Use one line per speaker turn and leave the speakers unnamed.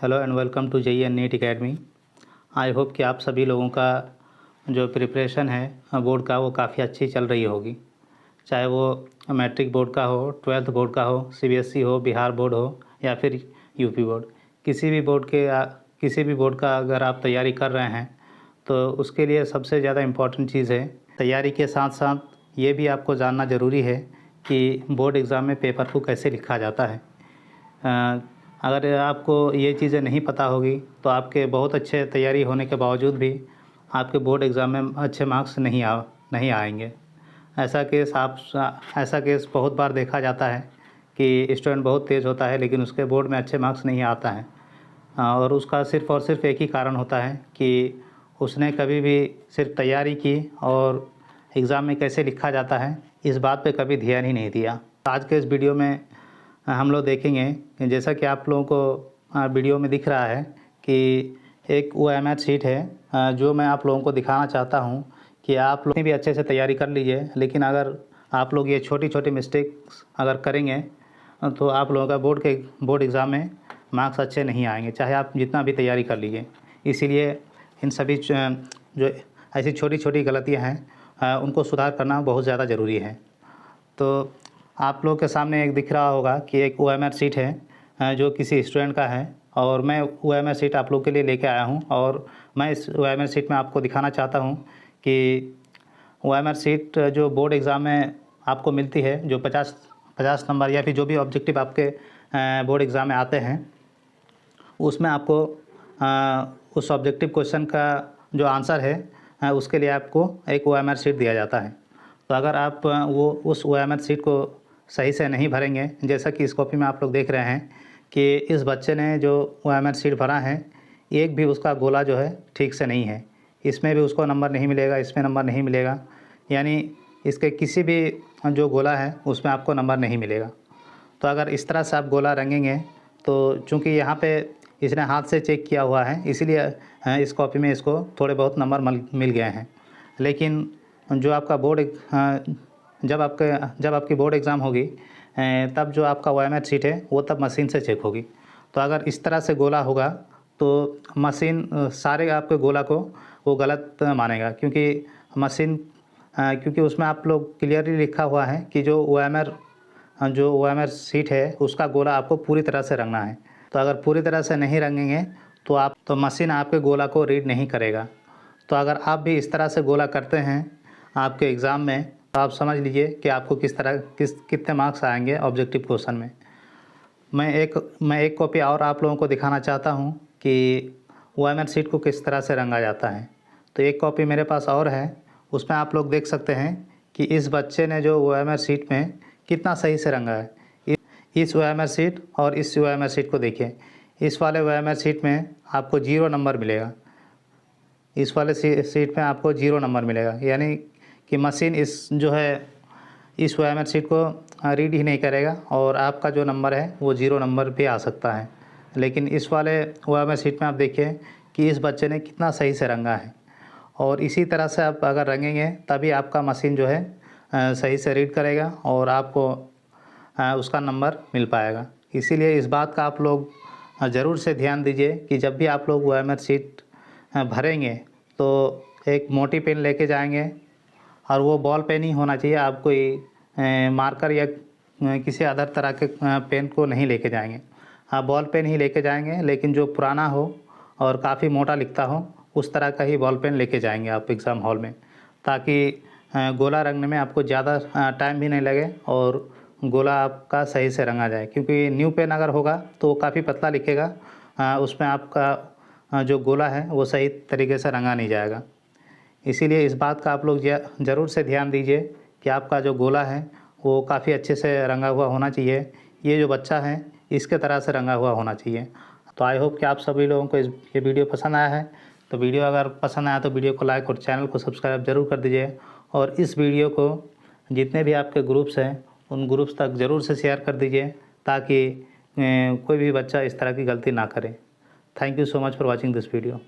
Hello and welcome to JEE and NEET academy. I hope कि आप सभी लोगों का जो प्रिपरेशन है बोर्ड का वो काफ़ी अच्छी चल रही होगी, चाहे वो मैट्रिक बोर्ड का हो, ट्वेल्थ बोर्ड का हो, सीबीएसई हो, बिहार बोर्ड हो या फिर यूपी बोर्ड। किसी भी बोर्ड का अगर आप तैयारी कर रहे हैं तो उसके लिए सबसे ज़्यादा इम्पॉर्टेंट चीज़ है, तैयारी के साथ साथ ये भी आपको जानना ज़रूरी है कि बोर्ड एग्ज़ाम में पेपर को कैसे लिखा जाता है। अगर आपको ये चीज़ें नहीं पता होगी तो आपके बहुत अच्छे तैयारी होने के बावजूद भी आपके बोर्ड एग्ज़ाम में अच्छे मार्क्स नहीं आएंगे। ऐसा केस बहुत बार देखा जाता है कि स्टूडेंट बहुत तेज़ होता है लेकिन उसके बोर्ड में अच्छे मार्क्स नहीं आता है, और उसका सिर्फ़ और सिर्फ एक ही कारण होता है कि उसने कभी भी सिर्फ तैयारी की और एग्ज़ाम में कैसे लिखा जाता है इस बात पे कभी ध्यान ही नहीं दिया। आज के इस वीडियो में हम लोग देखेंगे कि जैसा कि आप लोगों को वीडियो में दिख रहा है कि एक OMR शीट है जो मैं आप लोगों को दिखाना चाहता हूं कि आप लोग भी अच्छे से तैयारी कर लीजिए, लेकिन अगर आप लोग ये छोटी छोटी मिस्टेक्स अगर करेंगे तो आप लोगों का बोर्ड एग्ज़ाम में मार्क्स अच्छे नहीं आएंगे, चाहे आप जितना भी तैयारी कर लीजिए। इसीलिए इन सभी जो ऐसी छोटी छोटी गलतियाँ हैं उनको सुधार करना बहुत ज़्यादा ज़रूरी है। तो आप लोग के सामने एक दिख रहा होगा कि एक OMR शीट है जो किसी स्टूडेंट का है, और मैं OMR शीट आप लोग के लिए लेके आया हूं और मैं इस OMR शीट में आपको दिखाना चाहता हूं कि OMR शीट जो बोर्ड एग्ज़ाम में आपको मिलती है, जो 50 नंबर या फिर जो भी ऑब्जेक्टिव आपके बोर्ड एग्ज़ाम में आते हैं उसमें आपको उस ऑब्जेक्टिव क्वेश्चन का जो आंसर है उसके लिए आपको एक OMR शीट दिया जाता है। तो अगर आप उस OMR शीट को सही से नहीं भरेंगे, जैसा कि इस कॉपी में आप लोग देख रहे हैं कि इस बच्चे ने जो OMR शीट भरा है एक भी उसका गोला जो है ठीक से नहीं है, इसमें भी उसको नंबर नहीं मिलेगा, इसमें नंबर नहीं मिलेगा, यानी इसके किसी भी जो गोला है उसमें आपको नंबर नहीं मिलेगा। तो अगर इस तरह से आप गोला रंगेंगे तो चूँकि यहाँ पे इसने हाथ से चेक किया हुआ है इसीलिए इस कॉपी में इसको थोड़े बहुत नंबर मिल गए हैं, लेकिन जो आपका जब आपकी बोर्ड एग्ज़ाम होगी तब जो आपका OMR शीट है वो तब मशीन से चेक होगी। तो अगर इस तरह से गोला होगा तो मशीन सारे आपके गोला को वो गलत मानेगा, क्योंकि उसमें आप लोग क्लियरली लिखा हुआ है कि जो OMR शीट है उसका गोला आपको पूरी तरह से रंगना है। तो अगर पूरी तरह से नहीं रंगेंगे तो मशीन आपके गोला को रीड नहीं करेगा। तो अगर आप भी इस तरह से गोला करते हैं आपके एग्ज़ाम में तो आप समझ लीजिए कि आपको कितने मार्क्स आएंगे ऑब्जेक्टिव क्वेश्चन में। मैं एक कॉपी और आप लोगों को दिखाना चाहता हूं कि OMR शीट को किस तरह से रंगा जाता है। तो एक कॉपी मेरे पास और है, उसमें आप लोग देख सकते हैं कि इस बच्चे ने जो OMR शीट में कितना सही से रंगा है। इस OMR शीट और इस OMR शीट को देखिए, इस वाले OMR शीट में आपको 0 नंबर मिलेगा, इस वाले शीट में आपको 0 नंबर मिलेगा, यानी कि मशीन इस OMR शीट को रीड ही नहीं करेगा और आपका जो नंबर है वो 0 नंबर पे आ सकता है। लेकिन इस वाले OMR शीट में आप देखिए कि इस बच्चे ने कितना सही से रंगा है, और इसी तरह से आप अगर रंगेंगे तभी आपका मशीन जो है सही से रीड करेगा और आपको उसका नंबर मिल पाएगा। इसीलिए इस बात का आप लोग ज़रूर से ध्यान दीजिए कि जब भी आप लोग OMR शीट भरेंगे तो एक मोटी पेन लेके जाएंगे, और वो बॉल पेन ही होना चाहिए, आप कोई मार्कर या किसी अदर तरह के पेन को नहीं लेके जाएंगे। आप बॉल पेन ही लेके जाएंगे, लेकिन जो पुराना हो और काफ़ी मोटा लिखता हो उस तरह का ही बॉल पेन लेके जाएंगे आप एग्ज़ाम हॉल में, ताकि गोला रंगने में आपको ज़्यादा टाइम भी नहीं लगे और गोला आपका सही से रंगा जाए। क्योंकि न्यू पेन अगर होगा तो काफ़ी पतला लिखेगा, उसमें आपका जो गोला है वो सही तरीके से रंगा नहीं जाएगा। इसीलिए इस बात का आप लोग ज़रूर से ध्यान दीजिए कि आपका जो गोला है वो काफ़ी अच्छे से रंगा हुआ होना चाहिए। ये जो बच्चा है इसके तरह से रंगा हुआ होना चाहिए। तो आई होप कि आप सभी लोगों को ये वीडियो पसंद आया है। तो वीडियो अगर पसंद आया तो वीडियो को लाइक और चैनल को सब्सक्राइब ज़रूर कर दीजिए, और इस वीडियो को जितने भी आपके ग्रुप्स हैं उन ग्रुप्स तक ज़रूर से शेयर कर दीजिए ताकि कोई भी बच्चा इस तरह की गलती ना करे। Thank you so much for watching this video.